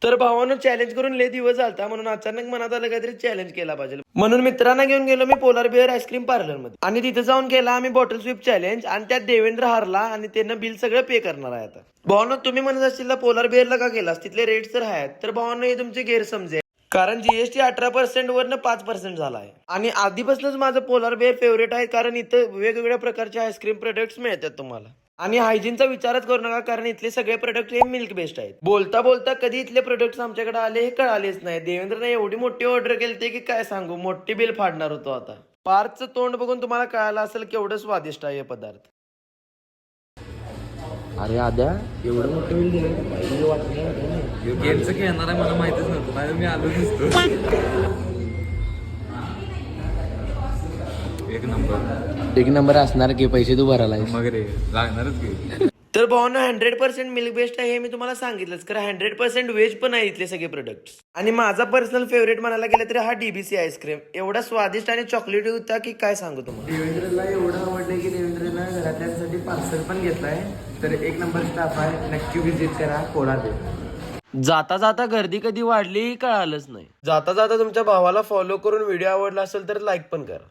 तर भावानं चॅलेंज करून लय दिवस झालता, म्हणून अचानक मनात आलं काहीतरी चॅलेंज केला पाहिजे, म्हणून मित्रांना घेऊन गेलो मी पोलार बिअर आईस्क्रीम पार्लर मध्ये. आणि तिथे जाऊन केला आम्ही बॉटल स्वीप चॅलेंज, आणि त्यात देवेंद्र हारला आणि त्यानं बिल सगळं पे करणार आहे. आता भावानं तुम्ही म्हणत असतील पोलार बिअरला का केलास, तिथले रेट्स तर आहेत. तर भावानं हे तुमचे गैरसमज आहे, कारण जीएसटी 18% वरनं 5% झाला आहे. आणि आधीपासूनच माझं पोलार बिअर फेवरेट आहे, कारण इथं वेगवेगळ्या प्रकारचे आईस्क्रीम प्रोडक्ट्स मिळतात तुम्हाला. आणि हायजीनचा विचारच करू नका, कारण इथले सगळे प्रोडक्ट हे मिल्क बेस्ड आहेत. बोलता बोलता कधी इथले प्रोडक्ट्स आमच्याकडे आले हे कळालेच नाही. देवेंद्रने एवढी मोठी ऑर्डर केली की काय सांगू, मोठी बिल फाडणार होतो. आता पार्कचं तोंड बघून तुम्हाला कळालं असेल केवढं स्वादिष्ट आहे हे पदार्थ. अरे आद्या, एवढं मोठं बिल दिलं वाटलं. गेमचं खेळणार आहे मला माहितीच नव्हतं, नाही मी आलो नसतो. एक नंबर असणार की, पैसे तू भरायला मग रे लागणारच की. तर भावना 100% मिल्क बेस्ड आहे हे मी तुम्हाला सांगितलंच, कारण 100% व्हेज पण आहे इथले सगळे प्रोडक्ट्स. आणि माझा पर्सनल फेवरेट म्हणायला गेलं तरी हा डीबीसी आईस्क्रीम एवढा स्वादिष्ट आणि चॉकलेटी होता की काय सांगू तुम्हाला. देवेंद्रला एवढं आवडलं की देवेंद्रला घरातल्यांसाठी पार्सल पण घेतलाय. तर एक नंबर स्टाफ आहे, नक्की विजिट करा पोलार बिअर. जाता जाता गर्दी कधी वाढली कळालंच नाही. जाता जाता तुमच्या भावाला फॉलो करून व्हिडिओ आवडला असेल तर लाईक पण करा.